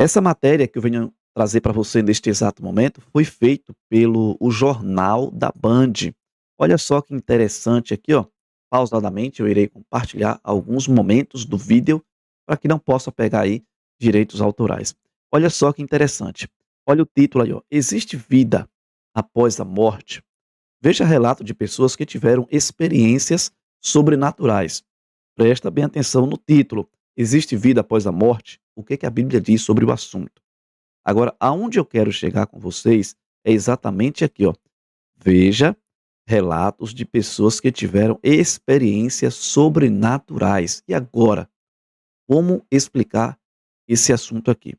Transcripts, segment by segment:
Essa matéria que eu venho trazer para você neste exato momento foi feito pelo o Jornal da Band. Olha só que interessante aqui, ó. Pausadamente eu irei compartilhar alguns momentos do vídeo para que não possa pegar aí direitos autorais. Olha só que interessante. Olha o título aí, ó. Existe vida após a morte? Veja relato de pessoas que tiveram experiências sobrenaturais. Presta bem atenção no título. Existe vida após a morte? O que que a Bíblia diz sobre o assunto? Agora, aonde eu quero chegar com vocês é exatamente aqui, ó. Veja relatos de pessoas que tiveram experiências sobrenaturais. E agora, como explicar esse assunto aqui?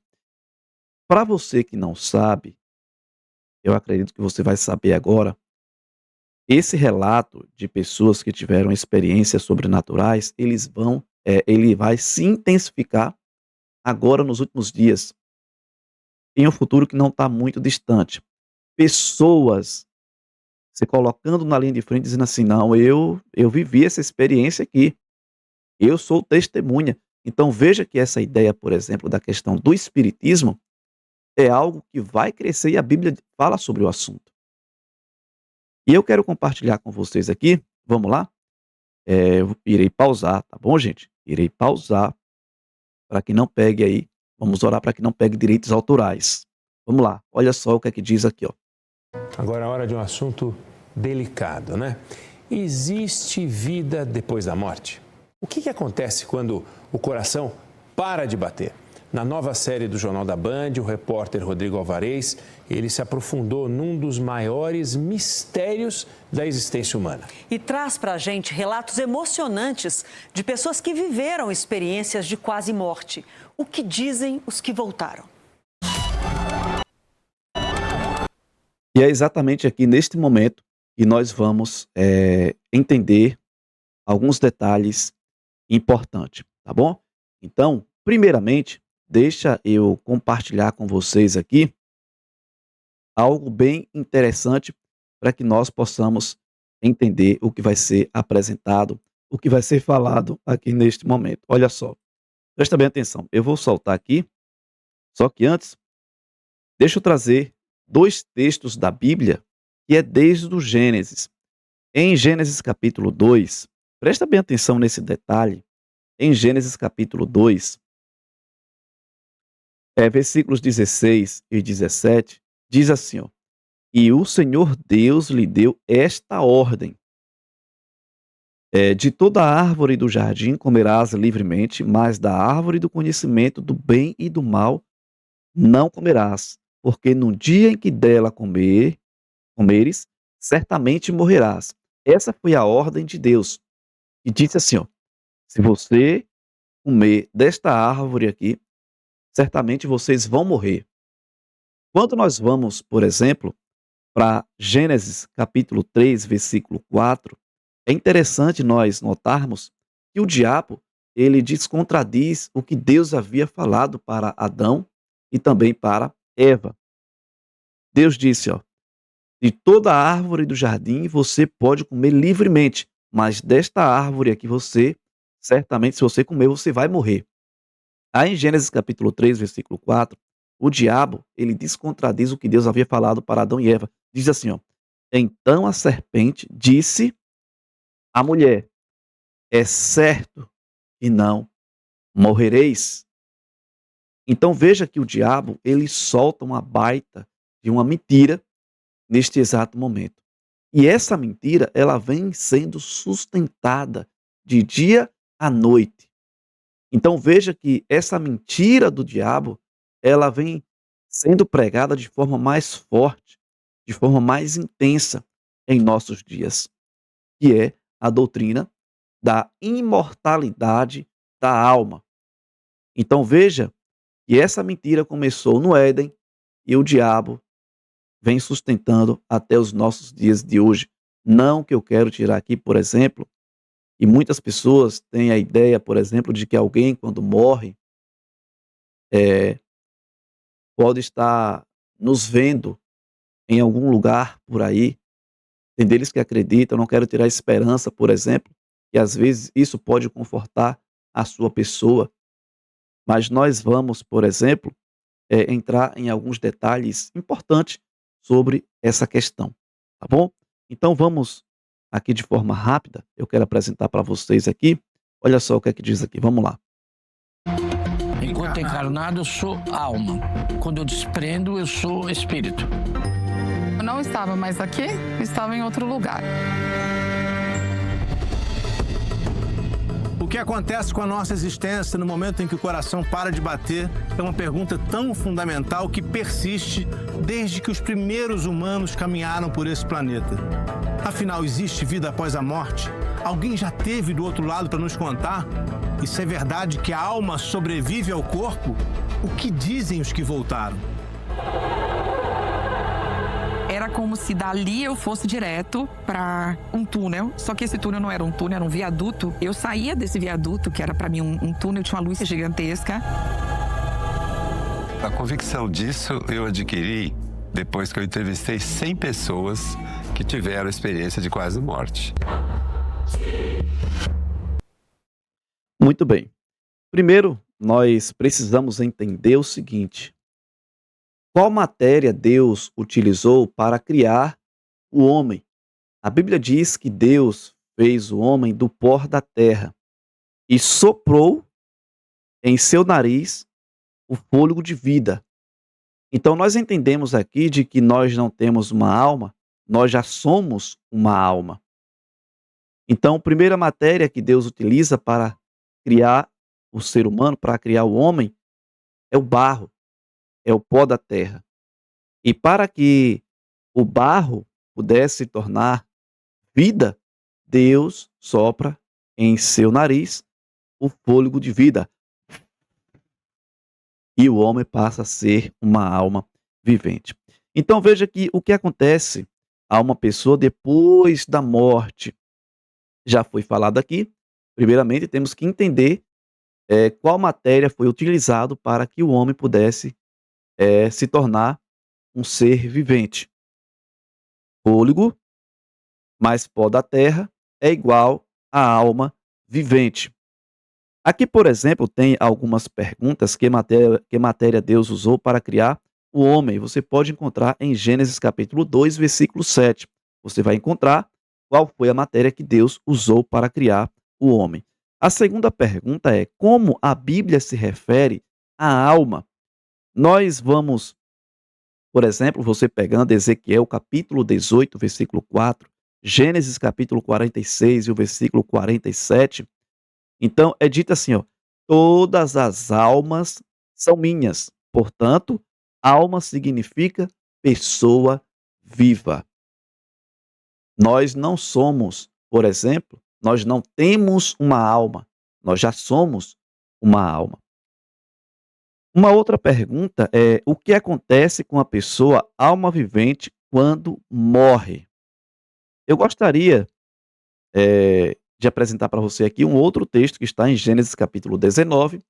Para você que não sabe, eu acredito que você vai saber agora. Esse relato de pessoas que tiveram experiências sobrenaturais, ele vai se intensificar agora nos últimos dias, em um futuro que não está muito distante. Pessoas se colocando na linha de frente dizendo assim: "Não, eu vivi essa experiência aqui, eu sou testemunha". Então veja que essa ideia, por exemplo, da questão do espiritismo, é algo que vai crescer e a Bíblia fala sobre o assunto. E eu quero compartilhar com vocês aqui, vamos lá? Eu irei pausar, tá bom, gente? Irei pausar para que não pegue aí, vamos orar para que não pegue direitos autorais. Vamos lá, olha só o que é que diz aqui, ó. Agora é hora de um assunto delicado, né? Existe vida depois da morte? O que acontece quando o coração para de bater? Na nova série do Jornal da Band, o repórter Rodrigo Alvarez, ele se aprofundou num dos maiores mistérios da existência humana. E traz para a gente relatos emocionantes de pessoas que viveram experiências de quase morte. O que dizem os que voltaram? E é exatamente aqui neste momento que nós vamos entender alguns detalhes importantes, tá bom? Então, primeiramente, deixa eu compartilhar com vocês aqui algo bem interessante para que nós possamos entender o que vai ser apresentado, o que vai ser falado aqui neste momento. Olha só, presta bem atenção. Eu vou soltar aqui, só que antes, deixa eu trazer dois textos da Bíblia, que é desde o Gênesis. Em Gênesis capítulo 2, presta bem atenção nesse detalhe. Em Gênesis capítulo 2, versículos 16 e 17, diz assim, ó: "E o Senhor Deus lhe deu esta ordem: de toda árvore do jardim comerás livremente, mas da árvore do conhecimento do bem e do mal não comerás, porque no dia em que dela comeres, certamente morrerás." Essa foi a ordem de Deus. E disse assim, ó: "Se você comer desta árvore aqui, certamente vocês vão morrer." Quando nós vamos, por exemplo, para Gênesis capítulo 3, versículo 4, é interessante nós notarmos que o diabo, ele descontraduz o que Deus havia falado para Adão e também para Eva. Deus disse, ó: "De toda árvore do jardim você pode comer livremente, mas desta árvore aqui você, certamente se você comer, você vai morrer." Aí em Gênesis capítulo 3, versículo 4, o diabo, ele descontraduz o que Deus havia falado para Adão e Eva. Diz assim, ó: "Então a serpente disse à mulher: é certo que não morrereis." Então veja que o diabo, ele solta uma baita de uma mentira neste exato momento. E essa mentira, ela vem sendo sustentada de dia à noite. Então veja que essa mentira do diabo, ela vem sendo pregada de forma mais forte, de forma mais intensa em nossos dias, que é a doutrina da imortalidade da alma. Então veja que essa mentira começou no Éden e o diabo vem sustentando até os nossos dias de hoje. Não que eu quero tirar aqui, por exemplo, e muitas pessoas têm a ideia, por exemplo, de que alguém quando morre, eh, pode estar nos vendo em algum lugar por aí. Tem deles que acreditam, não quero tirar a esperança, por exemplo, que às vezes isso pode confortar a sua pessoa, mas nós vamos, por exemplo, entrar em alguns detalhes importantes sobre essa questão, tá bom? Então vamos aqui de forma rápida, eu quero apresentar para vocês aqui, olha só o que é que diz aqui, vamos lá. Enquanto encarnado, eu sou alma. Quando eu desprendo, eu sou espírito. Eu não estava mais aqui, estava em outro lugar. O que acontece com a nossa existência no momento em que o coração para de bater é uma pergunta tão fundamental que persiste desde que os primeiros humanos caminharam por esse planeta. Afinal, existe vida após a morte? Alguém já esteve do outro lado para nos contar? E se é verdade que a alma sobrevive ao corpo, o que dizem os que voltaram? Era como se dali eu fosse direto para um túnel, só que esse túnel não era um túnel, era um viaduto. Eu saía desse viaduto, que era para mim um túnel, tinha uma luz gigantesca. A convicção disso eu adquiri depois que eu entrevistei 100 pessoas que tiveram experiência de quase morte. Muito bem. Primeiro, nós precisamos entender o seguinte: qual matéria Deus utilizou para criar o homem? A Bíblia diz que Deus fez o homem do pó da terra e soprou em seu nariz o fôlego de vida. Então nós entendemos aqui de que nós não temos uma alma, nós já somos uma alma. Então, a primeira matéria que Deus utiliza para criar o ser humano, para criar o homem, é o barro, é o pó da terra. E para que o barro pudesse se tornar vida, Deus sopra em seu nariz o fôlego de vida. E o homem passa a ser uma alma vivente. Então veja que o que acontece a uma pessoa depois da morte. Já foi falado aqui. Primeiramente temos que entender qual matéria foi utilizado para que o homem pudesse se tornar um ser vivente. Fôlego mais pó da terra é igual a alma vivente. Aqui, por exemplo, tem algumas perguntas que matéria Deus usou para criar o homem. Você pode encontrar em Gênesis capítulo 2, versículo 7. Você vai encontrar qual foi a matéria que Deus usou para criar o homem. A segunda pergunta é: como a Bíblia se refere à alma? Nós vamos, por exemplo, você pegando Ezequiel capítulo 18, versículo 4, Gênesis capítulo 46 e o versículo 47. Então é dito assim, ó: todas as almas são minhas. Portanto, alma significa pessoa viva. Nós não somos, por exemplo, nós não temos uma alma, nós já somos uma alma. Uma outra pergunta é: o que acontece com a pessoa alma vivente quando morre? Eu gostaria de apresentar para você aqui um outro texto que está em Gênesis capítulo 19,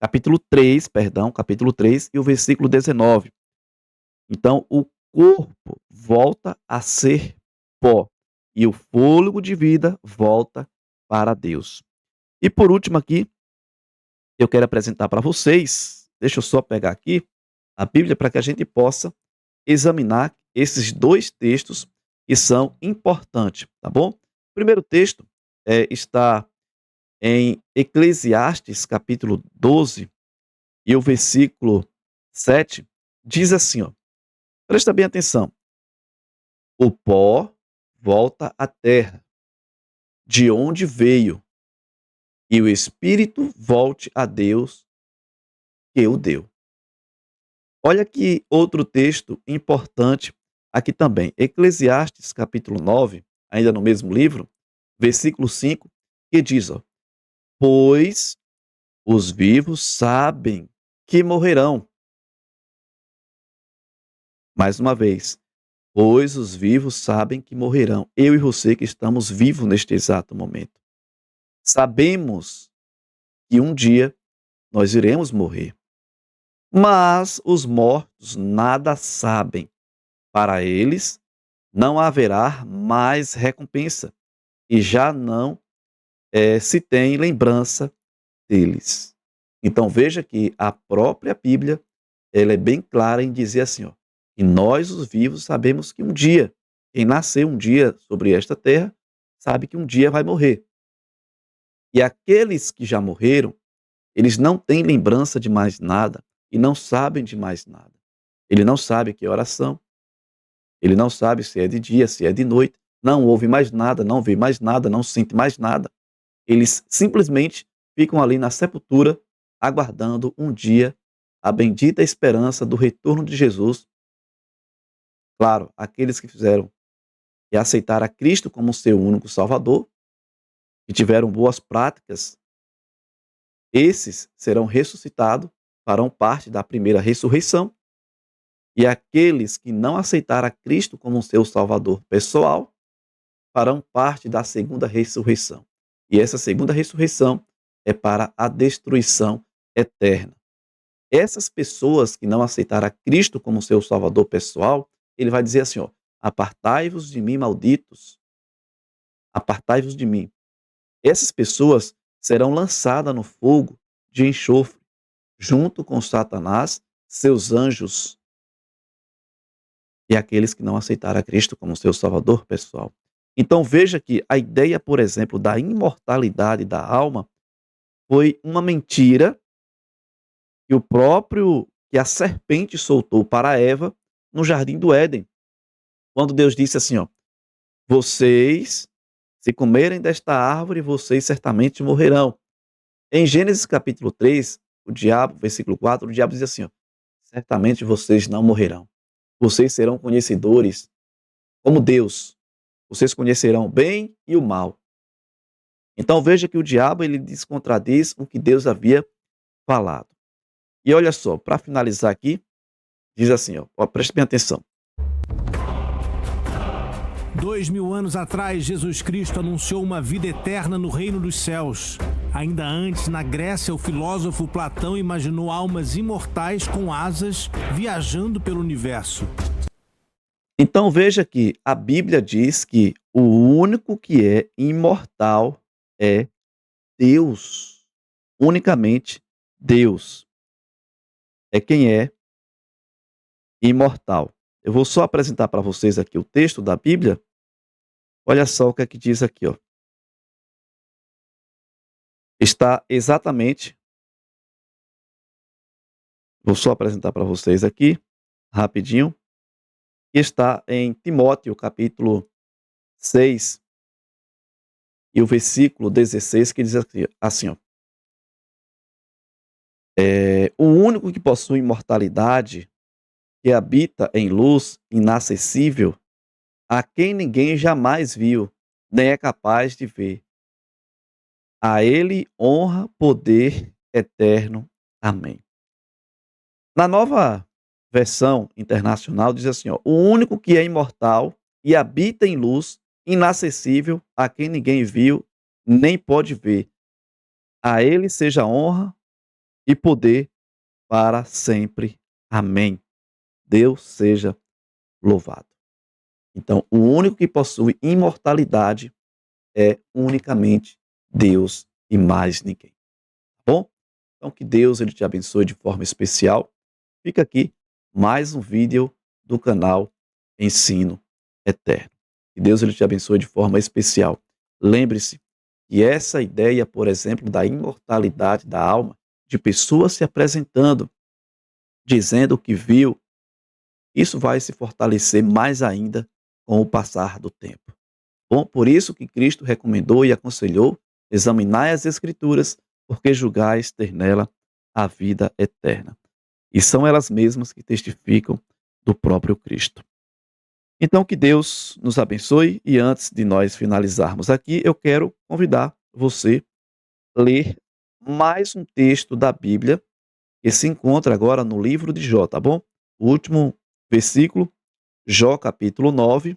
capítulo 3 e o versículo 19. Então, o corpo volta a ser pó e o fôlego de vida volta para Deus. E por último aqui, eu quero apresentar para vocês, deixa eu só pegar aqui a Bíblia para que a gente possa examinar esses dois textos que são importantes, tá bom? O primeiro texto está em Eclesiastes capítulo 12 e o versículo 7, diz assim, ó, presta bem atenção: o pó volta à terra, de onde veio, e o espírito volte a Deus que o deu. Olha que outro texto importante aqui também, Eclesiastes capítulo 9, ainda no mesmo livro, versículo 5, que diz, ó: pois os vivos sabem que morrerão. Mais uma vez, pois os vivos sabem que morrerão. Eu e você que estamos vivos neste exato momento. Sabemos que um dia nós iremos morrer. Mas os mortos nada sabem. Para eles não haverá mais recompensa e já não se tem lembrança deles. Então veja que a própria Bíblia ela é bem clara em dizer assim, ó, que nós, os vivos, sabemos que um dia, quem nasceu um dia sobre esta terra, sabe que um dia vai morrer. E aqueles que já morreram, eles não têm lembrança de mais nada e não sabem de mais nada. Ele não sabe que horas são, ele não sabe se é de dia, se é de noite, não ouve mais nada, não vê mais nada, não sente mais nada. Eles simplesmente ficam ali na sepultura, aguardando um dia a bendita esperança do retorno de Jesus. Claro, aqueles que fizeram e aceitaram a Cristo como seu único Salvador, que tiveram boas práticas, esses serão ressuscitados, farão parte da primeira ressurreição. E aqueles que não aceitaram a Cristo como seu Salvador pessoal, farão parte da segunda ressurreição. E essa segunda ressurreição é para a destruição eterna. Essas pessoas que não aceitaram a Cristo como seu Salvador pessoal, ele vai dizer assim, ó, apartai-vos de mim, malditos, apartai-vos de mim. Essas pessoas serão lançadas no fogo de enxofre, junto com Satanás, seus anjos e aqueles que não aceitaram a Cristo como seu Salvador pessoal. Então veja que a ideia, por exemplo, da imortalidade da alma foi uma mentira que a serpente soltou para Eva no jardim do Éden, quando Deus disse assim, ó, vocês, se comerem desta árvore, vocês certamente morrerão. Em Gênesis capítulo 3, versículo 4, o diabo diz assim, ó, certamente vocês não morrerão. Vocês serão conhecedores como Deus. Vocês conhecerão o bem e o mal. Então veja que o diabo ele descontradis o que Deus havia falado. E olha só, para finalizar aqui, diz assim, ó, preste bem atenção. 2000 anos atrás, Jesus Cristo anunciou uma vida eterna no reino dos céus. Ainda antes, na Grécia, o filósofo Platão imaginou almas imortais com asas viajando pelo universo. Então veja que a Bíblia diz que o único que é imortal é Deus. Unicamente Deus é quem é imortal. Eu vou só apresentar para vocês aqui o texto da Bíblia. Olha só o que é que diz aqui, ó. Está exatamente. Vou só apresentar para vocês aqui, rapidinho. Está em Timóteo, capítulo 6, e o versículo 16, que diz assim, ó. O único que possui imortalidade, que habita em luz inacessível, a quem ninguém jamais viu, nem é capaz de ver. A ele honra, poder eterno. Amém. Na nova versão internacional diz assim, ó, o único que é imortal e habita em luz inacessível, a quem ninguém viu, nem pode ver. A ele seja honra e poder para sempre. Amém. Deus seja louvado. Então, o único que possui imortalidade é unicamente Deus e mais ninguém. Tá bom? Então, que Deus ele te abençoe de forma especial. Fica aqui mais um vídeo do canal Ensino Eterno. Que Deus ele te abençoe de forma especial. Lembre-se que essa ideia, por exemplo, da imortalidade da alma, de pessoas se apresentando, dizendo o que viu, isso vai se fortalecer mais ainda com o passar do tempo. Bom, por isso que Cristo recomendou e aconselhou, examinai as Escrituras, porque julgais ter nela a vida eterna. E são elas mesmas que testificam do próprio Cristo. Então, que Deus nos abençoe, e antes de nós finalizarmos aqui, eu quero convidar você a ler mais um texto da Bíblia, que se encontra agora no livro de Jó, tá bom? O último versículo, Jó capítulo 9.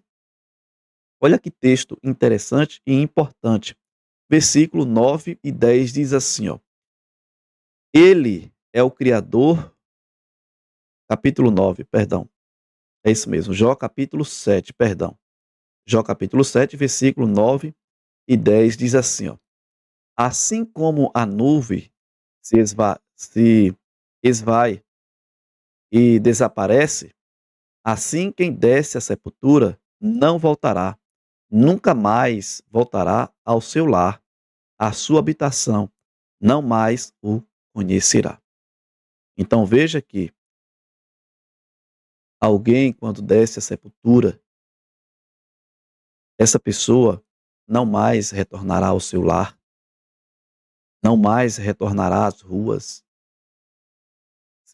Olha que texto interessante e importante. Versículo 9 e 10 diz assim, ó. Ele é o Criador, capítulo 9, perdão. É isso mesmo, Jó capítulo 7, perdão. Jó capítulo 7, versículo 9 e 10 diz assim, ó. Assim como a nuvem se esvai e desaparece, assim quem desce à sepultura não voltará, nunca mais voltará ao seu lar, à sua habitação, não mais o conhecerá. Então veja que alguém, quando desce à sepultura, essa pessoa não mais retornará ao seu lar, não mais retornará às ruas,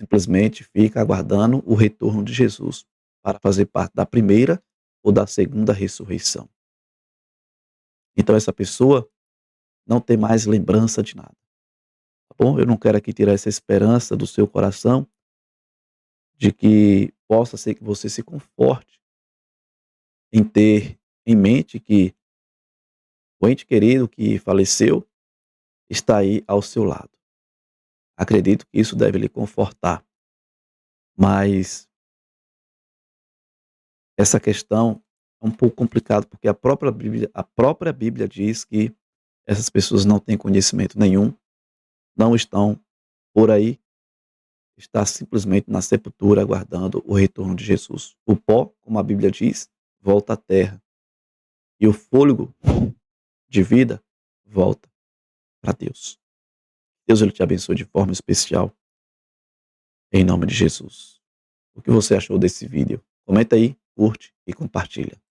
simplesmente fica aguardando o retorno de Jesus para fazer parte da primeira ou da segunda ressurreição. Então essa pessoa não tem mais lembrança de nada, tá bom? Eu não quero aqui tirar essa esperança do seu coração de que possa ser que você se conforte em ter em mente que o ente querido que faleceu está aí ao seu lado. Acredito que isso deve lhe confortar, mas essa questão é um pouco complicada porque a própria Bíblia diz que essas pessoas não têm conhecimento nenhum, não estão por aí, está simplesmente na sepultura aguardando o retorno de Jesus. O pó, como a Bíblia diz, volta à terra e o fôlego de vida volta para Deus. Deus ele te abençoe de forma especial, em nome de Jesus. O que você achou desse vídeo? Comenta aí, curte e compartilha.